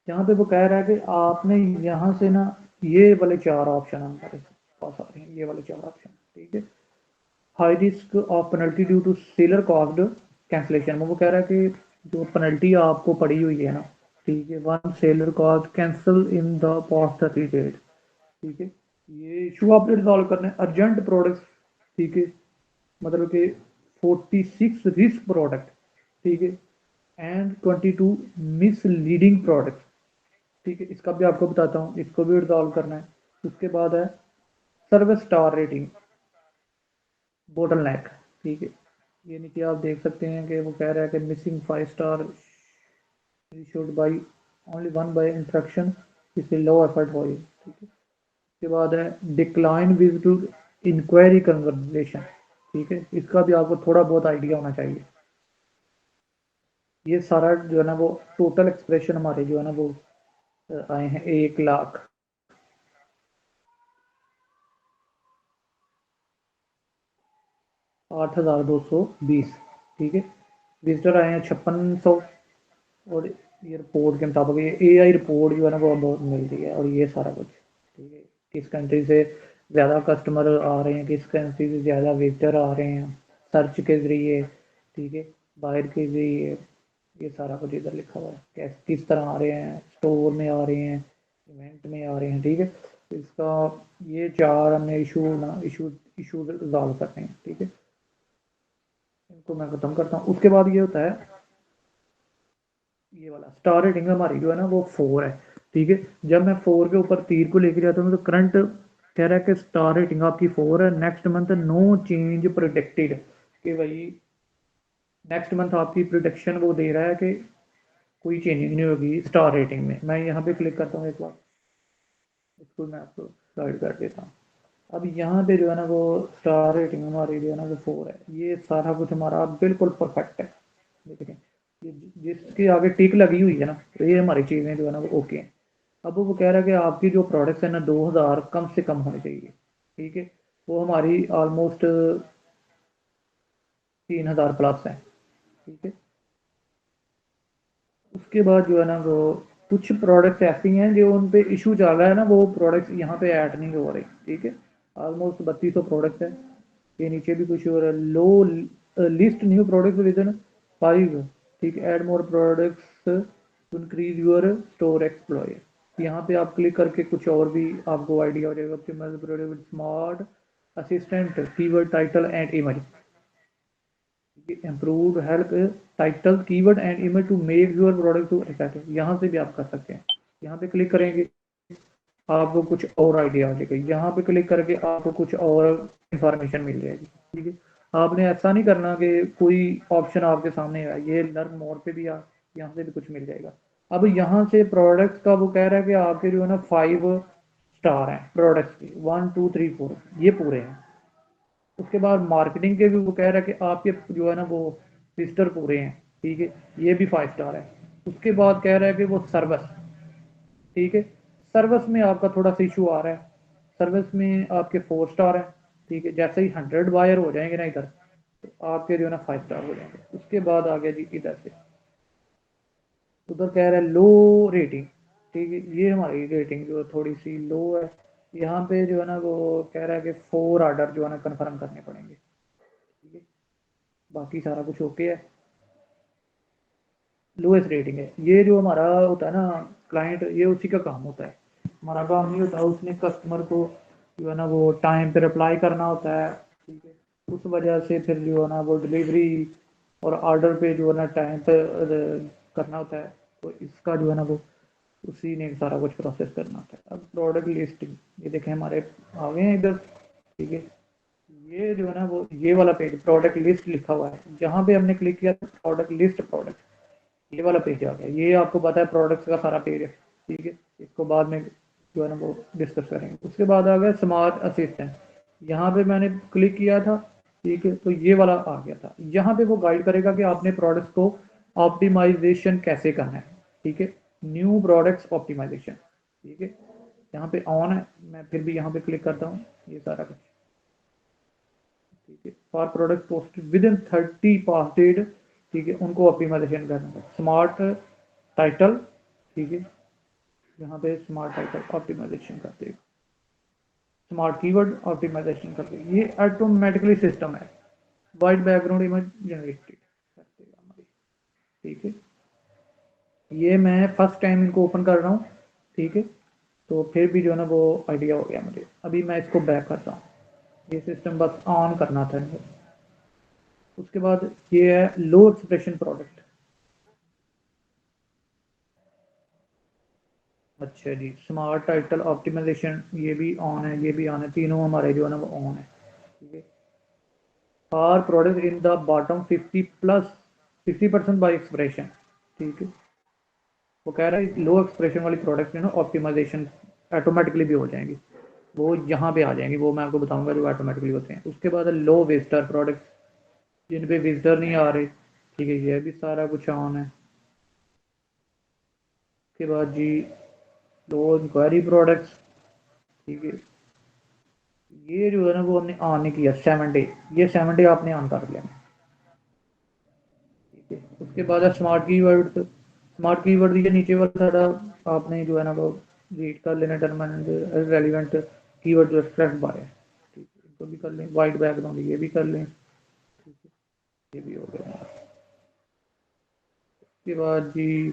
यहाँ पे वो कह रहा है कि आपने यहाँ से ना ये वाले 4 ऑप्शन हमारे पास आ रहे हैं, ये वाले 4 ऑप्शन, ठीक है। High risk of penalty due to seller caused cancellation, वो कह रहा है कि जो पेनल्टी आपको पड़ी हुई है ना, ठीक है, one seller cost cancel in the past 30 days, ठीक है। ये इशू आपने रिजॉल्व करना है। अर्जेंट प्रोडक्ट्स, ठीक है, मतलब कि 46 रिस्क प्रोडक्ट, ठीक है, एंड 22 मिसलीडिंग प्रोडक्ट, ठीक है, इसका भी आपको बताता हूँ, इसको भी रिजॉल्व करना है। उसके बाद है सर्विस स्टार रेटिंग बोटल नेक, ठीक है। ये नीचे आप देख सकते हैं कि वो कह रहा है कि missing 5 star issued by only one by instruction, इससे लो एफर्ट हो, ठीक है। उसके बाद है decline with to inquiry conversation, ठीक है, इसका भी आपको थोड़ा बहुत आइडिया होना चाहिए। ये सारा जो है ना वो टोटल एक्सप्रेशन हमारे जो है ना वो आए हैं 1,00,000 8,220, ठीक है। विजिटर आए हैं 5600, और ये रिपोर्ट के मुताबिक ये एआई रिपोर्ट जो है ना वो बहुत मिल रही है, और ये सारा कुछ, ठीक है। किस कंट्री से ज़्यादा कस्टमर आ रहे हैं, किस कंट्री से ज़्यादा विजिटर आ रहे हैं, सर्च के ज़रिए, ठीक है, बाहर के ज़रिए, ये सारा कुछ इधर लिखा हुआ है, कैस किस तरह आ रहे हैं, स्टोर में आ रहे हैं, इवेंट में आ रहे हैं, ठीक है। तो इसका ये 4 हमने इशू रिजॉल्व करने हैं, ठीक है। इनको मैं ख़त्म करता हूँ। उसके बाद ये होता है, ये वाला स्टार रेटिंग हमारी जो है ना वो 4 है, ठीक है। जब मैं 4 के ऊपर तीर को लेके जाता हूँ तो करंट कह रहा है कि स्टार रेटिंग आपकी 4 है, next month no change protected, कि भाई नेक्स्ट मंथ आपकी प्रोटेक्शन वो दे रहा है कि कोई चेंजिंग नहीं होगी स्टार रेटिंग में। मैं यहाँ पे क्लिक करता हूँ एक बार, इसको मैं आपको गाइड कर देता हूँ। अब यहाँ पे जो है ना वो स्टार रेटिंग हमारी जो है ना वो 4 है, ये सारा कुछ हमारा बिल्कुल परफेक्ट है, देखें ये जिसके आगे टिक लगी हुई है ना, तो ये हमारी चीज़ें जो है ना वो ओके हैं। अब वो कह रहा है कि आपकी जो प्रोडक्ट्स है ना 2000 कम से कम होने चाहिए, ठीक है। वो हमारी ऑलमोस्ट 3000 प्लस है, ठीक है। उसके बाद जो है ना वो कुछ प्रोडक्ट्स ऐसी हैं जो उन पे इशू चल रहा है ना, वो प्रोडक्ट्स यहाँ पे ऐड नहीं हो रहे, ठीक है। ऑलमोस्ट 3200 प्रोडक्ट्स है। ये नीचे भी कुछ और है, लो list new products within 5, ठीक, add more products to increase your store explore. यहाँ पे आप क्लिक करके कुछ और भी आपको आइडिया हो जाएगा। Optimize product with smart assistant keyword title and image, improve help title keyword and image to make your product too attractive, यहाँ से भी आप कर सकते हैं। यहाँ पे क्लिक करेंगे आपको कुछ और आइडिया आ जाएगा, यहाँ पे क्लिक करके आपको कुछ और इंफॉर्मेशन मिल जाएगी, ठीक है। आपने ऐसा नहीं करना कि कोई ऑप्शन आपके सामने है, ये लर्न मोर पे भी यहाँ से भी कुछ मिल जाएगा। अब यहाँ से प्रोडक्ट्स का वो कह रहा है कि आपके जो है ना 5 स्टार हैं प्रोडक्ट्स के, 1 2 3 4 ये पूरे हैं। उसके बाद मार्केटिंग के भी वो कह रहा है कि आपके जो है ना वो विजिटर पूरे हैं, ठीक है, ये भी 5 स्टार है। उसके बाद कह रहा है कि वो सर्विस, ठीक है, सर्विस में आपका थोड़ा सा इशू आ रहा है, सर्विस में आपके 4 स्टार है, ठीक है। जैसे ही 100 बायर हो जाएंगे ना इधर, तो आपके जो है ना 5 स्टार हो जाएंगे। उसके बाद आ गया जी इधर से, उधर कह रहा है लो रेटिंग, ठीक है, ये हमारी रेटिंग जो थोड़ी सी लो है। यहाँ पे जो है ना वो कह रहा है कि 4 ऑर्डर जो है ना कन्फर्म करने पड़ेंगे, ठीक है। बाकी सारा कुछ ओके है, लोएस्ट रेटिंग है। ये जो हमारा होता है ना क्लाइंट, ये उसी का काम होता है, हमारा काम नहीं होता। उसने कस्टमर को जो है ना वो टाइम पे रिप्लाई करना होता है, ठीक है। उस वजह से फिर जो है ना वो डिलीवरी और ऑर्डर पे जो है ना टाइम पे करना होता है। तो इसका जो है ना वो उसी ने सारा कुछ प्रोसेस करना होता है। अब प्रोडक्ट लिस्टिंग, ये देखें हमारे आ गए हैं इधर, ठीक है। ये जो है ना वो ये वाला पेज प्रोडक्ट लिस्ट लिखा हुआ है, जहाँ पे हमने क्लिक किया प्रोडक्ट लिस्ट प्रोडक्ट, ये वाला पेज आ गया। ये आपको पता है प्रोडक्ट्स का सारा पेज है, ठीक है। इसको बाद में जो है ना वो डिस्कस करेंगे। उसके बाद आ गया स्मार्ट असिस्टेंट, यहाँ पे मैंने क्लिक किया था, ठीक है, तो ये वाला आ गया था। यहाँ पे वो गाइड करेगा कि आपने प्रोडक्ट्स को ऑप्टिमाइजेशन कैसे करना है, ठीक है। न्यू प्रोडक्ट्स ऑप्टिमाइजेशन, ठीक है, यहाँ पे ऑन है। मैं फिर भी यहाँ पे क्लिक करता हूँ, ये सारा कुछ, ठीक है। For product post within 30 pass date, ठीक है, उनको ऑप्टिमाइजेशन करना है। स्मार्ट टाइटल, ठीक है, यहाँ पे स्मार्ट टाइटल ऑप्टिमाइजेशन कर देगा, स्मार्ट कीवर्ड ऑप्टिमाइजेशन कर देगा। ये ऑटोमेटिकली सिस्टम है, वाइट बैकग्राउंड इमेज जनरेटेड कर देगा हमारी। ठीक है, ये मैं फर्स्ट टाइम इनको ओपन कर रहा हूँ। ठीक है, तो फिर भी जो है ना वो आइडिया हो गया मुझे। अभी मैं इसको बैक करता हूँ, ये सिस्टम बस ऑन करना था इनको। उसके बाद ये है लो एक्सप्रेशन प्रोडक्ट। अच्छा जी, स्मार्ट टाइटल ऑप्टिमाइजेशन ये भी ऑन है, ये भी ऑन है, तीनों हमारे जो है ना वो ऑन है। ठीक है, are product in the bottom 50% by expression. ठीक है, वो कह रहा है लो एक्सप्रेशन वाली प्रोडक्ट है ना ऑप्टिमाइजेशन ऑटोमेटिकली भी हो जाएंगी, वो यहाँ पे आ जाएंगी, वो मैं आपको बताऊंगा जो ऑटोमेटिकली होते हैं। उसके बाद लो विजिटर प्रोडक्ट, जिन पे विजिटर नहीं आ रहे। ठीक है, ये भी सारा कुछ ऑन है। उसके बाद जी लो इंक्वायरी प्रोडक्ट्स। ठीक है, ये जो है ना वो हमने ऑन नहीं किया 7 डे, ये 7 डे आपने ऑन कर लिया। ठीक है, उसके बाद है स्मार्ट कीवर्ड। स्मार्ट कीवर्ड के नीचे वाला सारा आपने जो है ना वो रीड कर लेना, टर्म एंड रेलिवेंट कीवर्ड जो एक्सप्रेस बाय है। ठीक है, इनको भी कर लें, वाइट बैकग्राउंड ये भी कर लें। ठीक है, ये भी हो गया। उसके बाद जी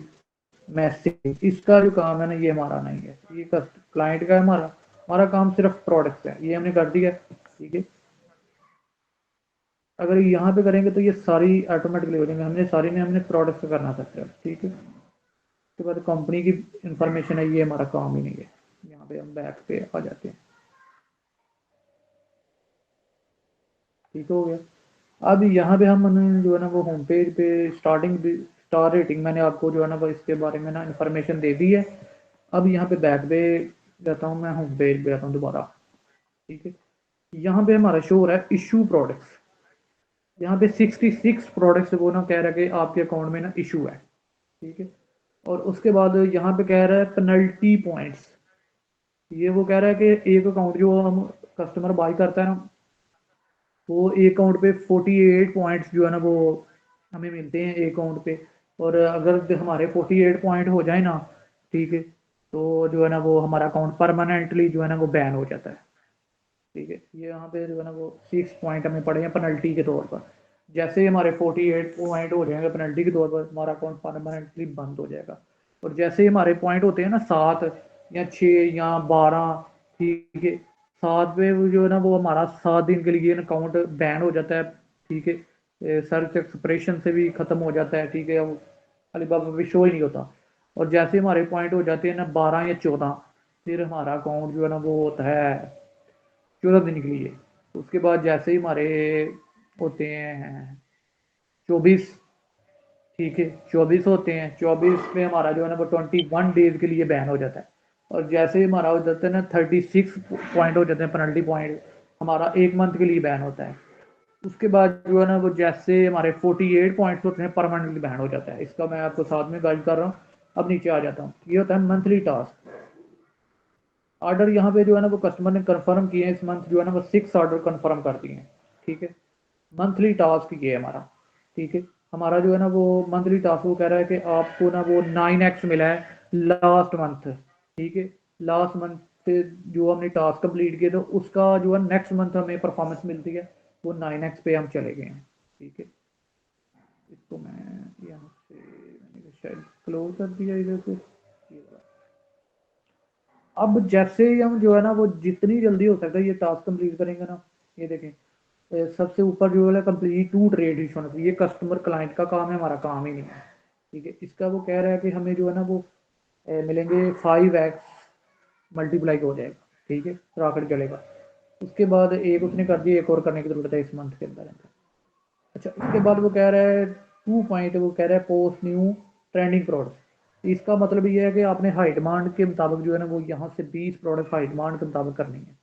मैसेज, इसका जो काम है ना ये हमारा नहीं है, ये क्लाइंट का है। हमारा हमारा काम सिर्फ प्रोडक्ट्स है, ये हमने कर दिया। ठीक है, अगर यहाँ पे करेंगे तो ये सारी ऑटोमेटिकली हो जाएंगे, हमने सारी ने हमने प्रोडक्ट्स करना था सिर्फ। ठीक है, उसके बाद कंपनी की इंफॉर्मेशन है, ये हमारा काम ही नहीं है। यहाँ पे हम बैक पे आ जाते हैं। ठीक हो गया। अब यहाँ पे हम जो है ना वो होम पेज पे स्टार्टिंग स्टार रेटिंग मैंने आपको जो है ना वो इसके बारे में ना इन्फॉर्मेशन दे दी है। अब यहाँ पे बैक पे जाता हूँ, मैं होम पेज पे आता हूँ दोबारा। ठीक है, यहाँ पे हमारा शो हो रहा है इशू प्रोडक्ट्स। यहाँ पे 66 प्रोडक्ट्स वो ना कह रहा है कि आपके अकाउंट में ना इशू है। ठीक है, और उसके बाद यहाँ पे कह रहा है पेनल्टी पॉइंट्स। ये वो कह रहा है कि एक अकाउंट जो हम कस्टमर बाई करता है ना, वो एक अकाउंट पे 48 पॉइंट्स जो है ना वो हमें मिलते हैं एक अकाउंट पे। और अगर हमारे 48 पॉइंट हो जाए ना, ठीक है, तो जो है ना वो हमारा अकाउंट परमानेंटली जो है ना वो बैन हो जाता है। ठीक है, ये यहाँ पे जो है ना वो 6 पॉइंट हमें पड़े हैं पेनल्टी के तौर पर। जैसे ही हमारे 48 पॉइंट हो जाएंगे पेनल्टी के तौर पर, हमारा अकाउंट परमानेंटली बंद हो जाएगा। और जैसे ही हमारे पॉइंट होते हैं ना 7 या 6 या 12, ठीक है, 7 पे वो जो है ना वो हमारा 7 दिन के लिए अकाउंट बैन हो जाता है। ठीक है, सर्च एक्सप्रेशन से भी ख़त्म हो जाता है। ठीक है, वो अलीबाबा पे शो ही नहीं होता। और जैसे हमारे पॉइंट हो जाते हैं ना 12 या 14, फिर हमारा अकाउंट जो है ना वो होता है 14 दिन के लिए। उसके बाद जैसे ही हमारे होते हैं 24, ठीक है, 24 होते हैं, 24 में हमारा जो है ना वो 21 डेज के लिए बैन हो जाता है। और जैसे ही हमारा हो जाता है ना 36 पॉइंट हो जाते हैं पेनल्टी पॉइंट, हमारा 1 मंथ के लिए बैन होता है। उसके बाद जो है ना वो जैसे हमारे 48 पॉइंट्स होते हैं परमानेंटली बैन हो जाता है। इसका मैं आपको साथ में गाइड कर रहा हूँ। अब नीचे आ जाता हूँ, ये होता है मंथली टास्क। ऑर्डर यहाँ पे जो है ना वो कस्टमर ने कंफर्म किए हैं, इस मंथ जो है ना वो 6 ऑर्डर कंफर्म कर दिए हैं। ठीक है, मंथली टास्क ये है हमारा। ठीक है, हमारा जो है ना वो मंथली टास्क वो कह रहा है कि आपको ना वो 9x मिला है लास्ट मंथ। ठीक है, लास्ट मंथ पे जो हमने टास्क कंप्लीट किए तो उसका जो है नेक्स्ट मंथ हमें परफॉर्मेंस मिलती है, वो 9x पे हम चले गए हैं। ठीक है, इसको मैं यहाँ से मैंने शायद क्लोज कर दिया इधर से। अब जैसे ही हम जो है ना वो जितनी जल्दी हो सकता है ये टास्क कंप्लीट करेंगे ना, ये देखें, सबसे ऊपर जो है कंप्लीट टू ट्रेड इशू होना चाहिए। ये कस्टमर क्लाइंट का काम है, हमारा काम ही नहीं है। ठीक है, इसका वो कह रहा है कि हमें जो है ना वो मिलेंगे 5x मल्टीप्लाई हो जाएगा। ठीक है, रॉकेट चलेगा। उसके बाद एक उसने कर दिया, एक और करने की जरूरत है इस मंथ के अंदर अंदर। अच्छा, उसके बाद वो कह रहा है 2 पॉइंट, वो कह रहा है पोस्ट न्यू ट्रेंडिंग प्रोडक्ट। इसका मतलब ये है कि आपने हाई डिमांड के मुताबिक जो है ना वो यहाँ से 20 प्रोडक्ट हाई डिमांड के मुताबिक करनी है,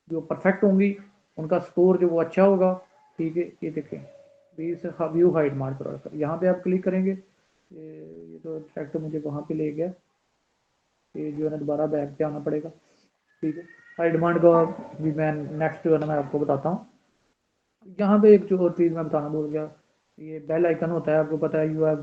जो परफेक्ट होंगी, उनका स्कोर जो वो अच्छा होगा। ठीक है, ये देखें 20 व्यू हाई डिमांड प्रोडक्ट, यहाँ पे आप क्लिक करेंगे। ये तो डायरेक्ट मुझे वहाँ पे ले गया, ये जो है ना दोबारा बैक पे आना पड़ेगा। ठीक है, हाई डिमांड का भी मैं नेक्स्ट जो है ना मैं आपको बताता हूँ। यहाँ पे एक जो और चीज़ मैं बताना भूल गया, ये बेल आइकन होता है, आपको पता है यू हैव